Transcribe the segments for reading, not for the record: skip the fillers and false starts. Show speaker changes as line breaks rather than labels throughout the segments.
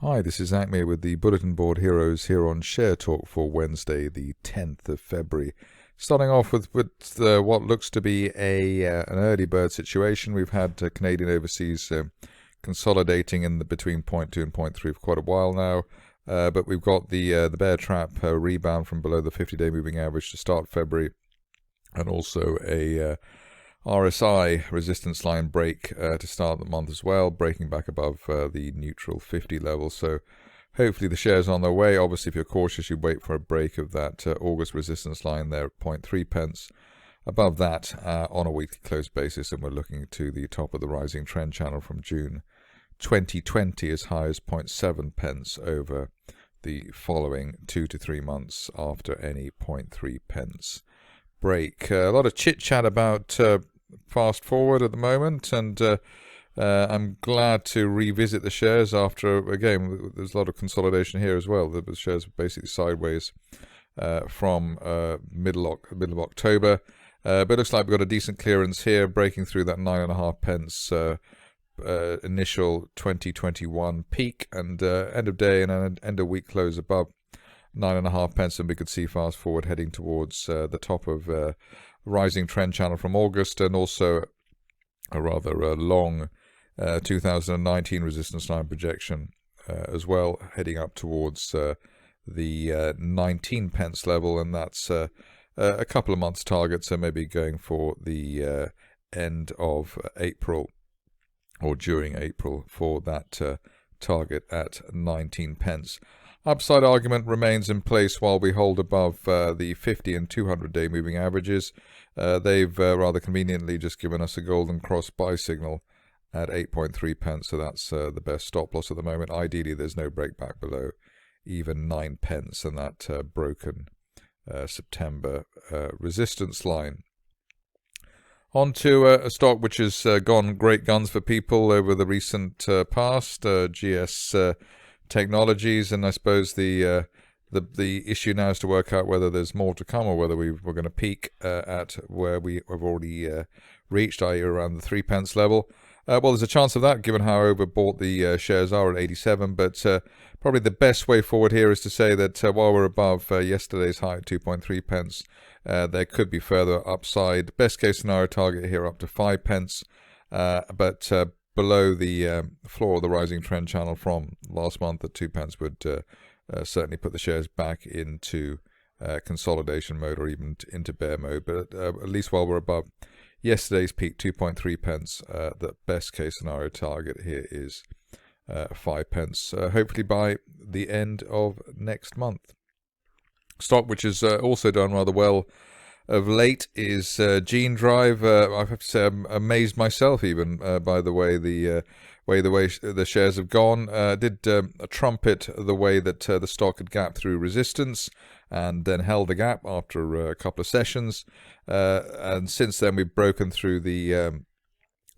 Hi, this is Zak Mir with the Bulletin Board Heroes here on Share Talk for Wednesday, the 10th of February. Starting off with what looks to be an early bird situation. We've had Canadian overseas consolidating in the between 0.2 and 0.3 for quite a while now, but we've got the bear trap rebound from below the 50-day moving average to start February, and also a RSI resistance line break to start the month as well, breaking back above the neutral 50 level. So hopefully the shares are on their way. Obviously, if you're cautious, you wait for a break of that August resistance line there at 0.3 pence. Above that on a weekly close basis, and we're looking to the top of the rising trend channel from June 2020 as high as 0.7 pence over the following 2 to 3 months after any 0.3 pence break. A lot of chit chat about fast forward at the moment, and I'm glad to revisit the shares after, again, there's a lot of consolidation here as well. The shares are basically sideways from middle of October, but it looks like we've got a decent clearance here, breaking through that 9.5 pence initial 2021 peak, and end of day and end of week close above 9.5 pence, and we could see fast forward heading towards the top of rising trend channel from August, and also a rather long 2019 resistance line projection as well, heading up towards the 19 pence level, and that's a couple of months target, so maybe going for the end of April or during April for that target at 19 pence. Upside argument remains in place while we hold above the 50 and 200-day moving averages. They've rather conveniently just given us a golden cross buy signal at 8.3 pence, so that's the best stop loss at the moment. Ideally, there's no break back below even 9 pence and that broken September resistance line. On to a stock which has gone great guns for people over the recent past, GSTechnologies, and I suppose the issue now is to work out whether there's more to come, or whether we're going to peak at where we have already reached, i.e. around the 3 pence level. Well, there's a chance of that given how overbought the shares are at 87, but probably the best way forward here is to say that while we're above yesterday's high at 2.3 pence, there could be further upside. Best case scenario target here up to 5 pence, but below the floor of the rising trend channel from last month at 2 pence would certainly put the shares back into consolidation mode, or even into bear mode. But at least while we're above yesterday's peak, 2.3 pence, the best case scenario target here is 5 pence, hopefully by the end of next month. Stock which has also done rather well of late is Genedrive. I have to say I'm amazed myself even by the way the shares have gone. Did trumpet the way that the stock had gapped through resistance and then held the gap after a couple of sessions, and since then we've broken through the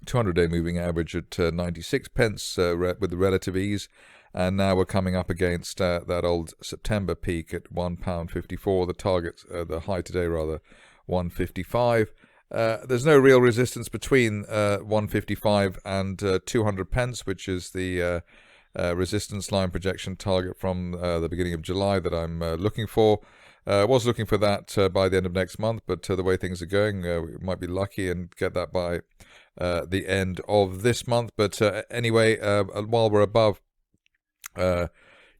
200-day moving average at 96 pence with relative ease. And now we're coming up against that old September peak at £1.54. The target, the high today rather, 155. There's no real resistance between 155 and 200 pence, which is the resistance line projection target from the beginning of July that I'm looking for. Was looking for that by the end of next month, but the way things are going, we might be lucky and get that by the end of this month. But anyway, while we're above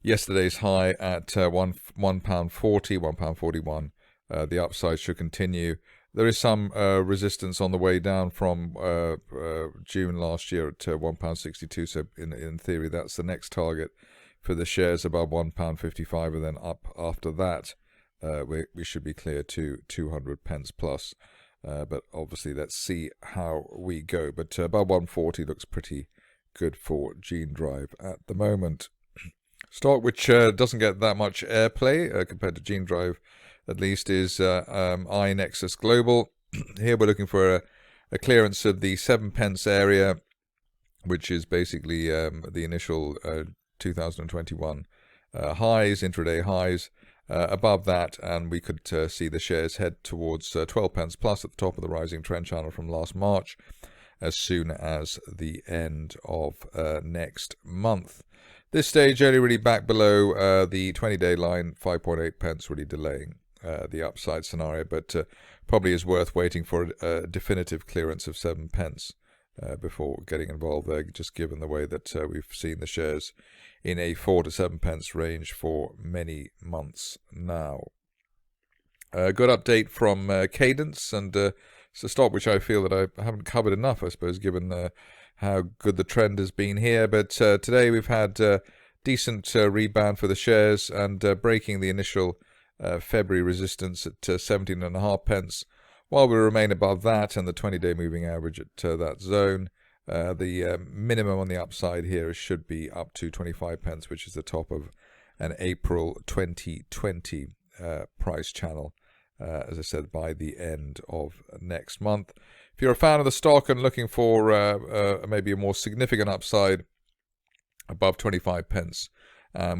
yesterday's high at £1.40, £1.41, the upside should continue. There is some resistance on the way down from June last year at £1.62, so in theory that's the next target for the shares above £1.55, and then up after that we should be clear to 200 pence plus, but obviously let's see how we go. But above 140 looks pretty good for Genedrive at the moment. Stock which doesn't get that much airplay compared to Genedrive, at least, is I-Nexus Global. Here we're looking for a clearance of the 7 pence area, which is basically the initial 2021 highs, intraday highs. Above that, and we could see the shares head towards 12 pence plus at the top of the rising trend channel from last March, as soon as the end of next month. This stage only really back below the 20-day line, 5.8 pence, really delaying the upside scenario, but probably is worth waiting for a definitive clearance of 7 pence before getting involved there, just given the way that we've seen the shares in a 4 to 7 pence range for many months now. Good update from Cadence, and it's a stock which I feel that I haven't covered enough, I suppose, given how good the trend has been here. But today we've had decent rebound for the shares, and breaking the initial February resistance at 17.5 pence. While we remain above that and the 20-day moving average at that zone, the minimum on the upside here should be up to 25 pence, which is the top of an April 2020 price channel, as I said, by the end of next month. If you're a fan of the stock and looking for maybe a more significant upside above 25 pence,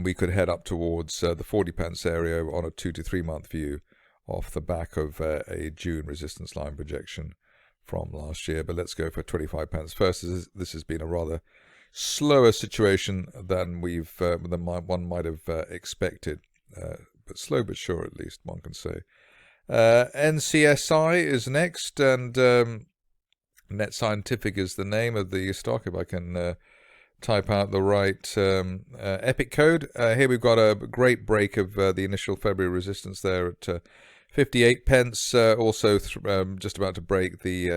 we could head up towards the 40 pence area on a 2 to 3 month view off the back of a June resistance line projection from last year. But let's go for 25 pence first. This has been a rather slower situation than one might have expected, but slow but sure, at least one can say. NCSI is next, and Netscientific is the name of the stock, if I can type out the right EPIC code. Here we've got a great break of the initial February resistance there at 58 pence, also just about to break the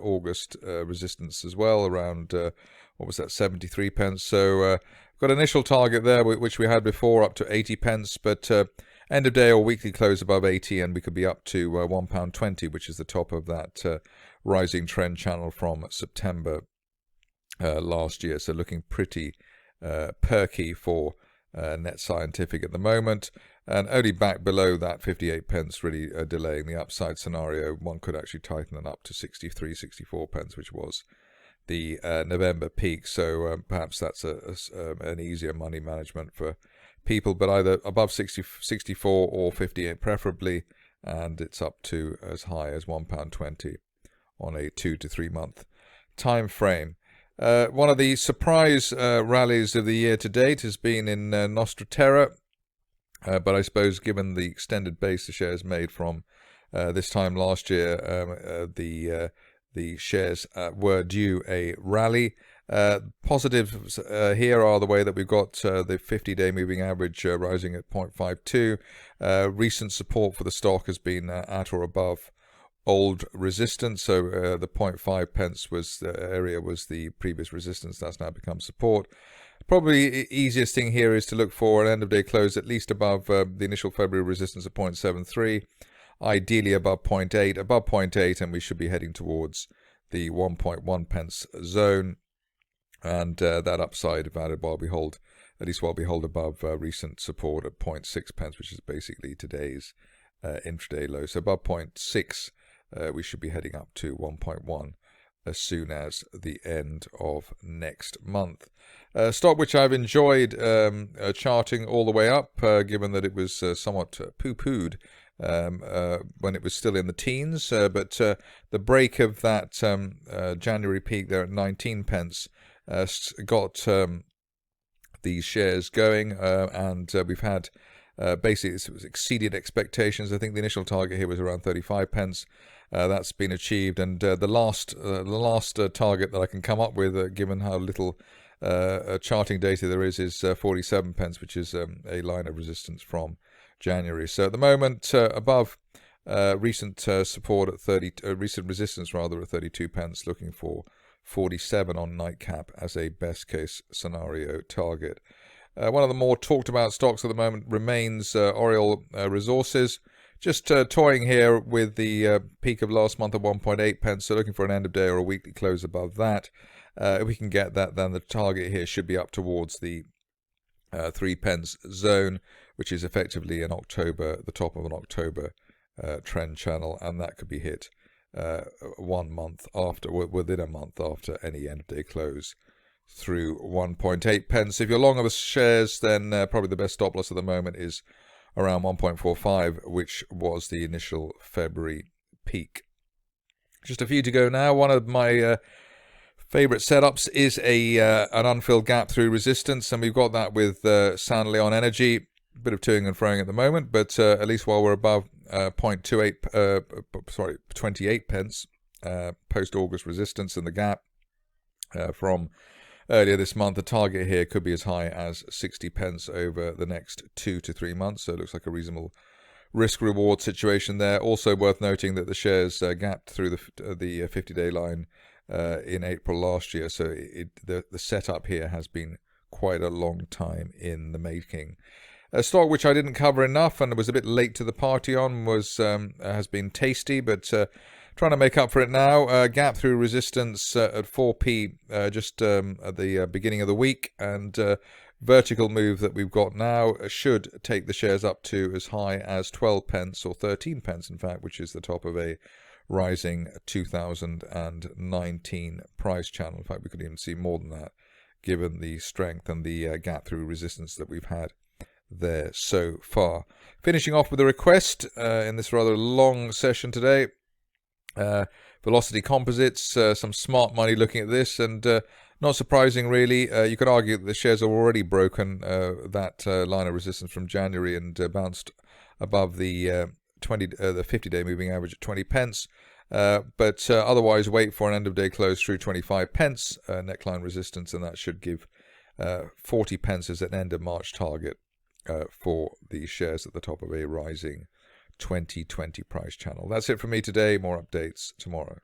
August resistance as well, around, what was that, 73 pence. So got an initial target there, which we had before, up to 80 pence, but end of day or weekly close above 80, and we could be up to £1.20, which is the top of that rising trend channel from September last year. So looking pretty perky for Netscientific at the moment, and only back below that 58 pence, really delaying the upside scenario. One could actually tighten it up to 63, 64 pence, which was the November peak. So perhaps that's an easier money management for people, but either above 64 or 58 preferably, and it's up to as high as £1.20 on a 2 to 3 month time frame. One of the surprise rallies of the year to date has been in Nostra Terra, but I suppose given the extended base the shares made from this time last year, the shares were due a rally. Positives here are the way that we've got the 50-day moving average rising at 0.52. Recent support for the stock has been at or above old resistance, so the 0.5 pence was the area, was the previous resistance. That's now become support. Probably easiest thing here is to look for an end of day close at least above the initial February resistance of 0.73, ideally above 0.8, above 0.8, and we should be heading towards the 1.1 pence zone, and that upside valid while we hold above recent support at 0.6 pence, which is basically today's intraday low. So above 0.6, we should be heading up to 1.1 as soon as the end of next month. Stock which I've enjoyed charting all the way up, given that it was somewhat poo-pooed when it was still in the teens, but the break of that January peak there at 19 pence got these shares going, and we've had basically it was exceeded expectations. I think the initial target here was around 35 pence. That's been achieved, and the last target that I can come up with, given how little charting data there is 47 pence, which is a line of resistance from January. So at the moment, above recent support at recent resistance rather at 32 pence, looking for 47 on Nightcap as a best case scenario target. One of the more talked about stocks at the moment remains Oriole Resources. Just toying here with the peak of last month at 1.8 pence, so looking for an end of day or a weekly close above that. If we can get that, then the target here should be up towards the 3 pence zone, which is effectively the top of an October trend channel, and that could be hit 1 month after, within a month after any end of day close, through 1.8 pence. If you're long on the shares, then probably the best stop loss at the moment is around 1.45, which was the initial February peak. Just a few to go now. One of my favorite setups is an unfilled gap through resistance, and we've got that with San Leon Energy. A bit of toing and froing at the moment, but at least while we're above 28 pence post-August resistance in the gap from earlier this month, the target here could be as high as 60 pence over the next 2 to 3 months, so it looks like a reasonable risk-reward situation there. Also worth noting that the shares gapped through the 50-day line in April last year, so the setup here has been quite a long time in the making. A stock which I didn't cover enough and was a bit late to the party on has been Tasty, but trying to make up for it now. Gap through resistance at 4p just at the beginning of the week, and vertical move that we've got now should take the shares up to as high as 12 pence or 13 pence, in fact, which is the top of a rising 2019 price channel. In fact, we could even see more than that given the strength and the gap through resistance that we've had there so far. Finishing off with a request in this rather long session today. Velocity Composites, some smart money looking at this, and not surprising really. You could argue that the shares have already broken that line of resistance from January and bounced above the 50-day moving average at 20 pence. But otherwise, wait for an end-of-day close through 25 pence neckline resistance, and that should give 40 pence as an end-of-March target for the shares at the top of a rising 2020 price channel. That's it from me today. More updates tomorrow.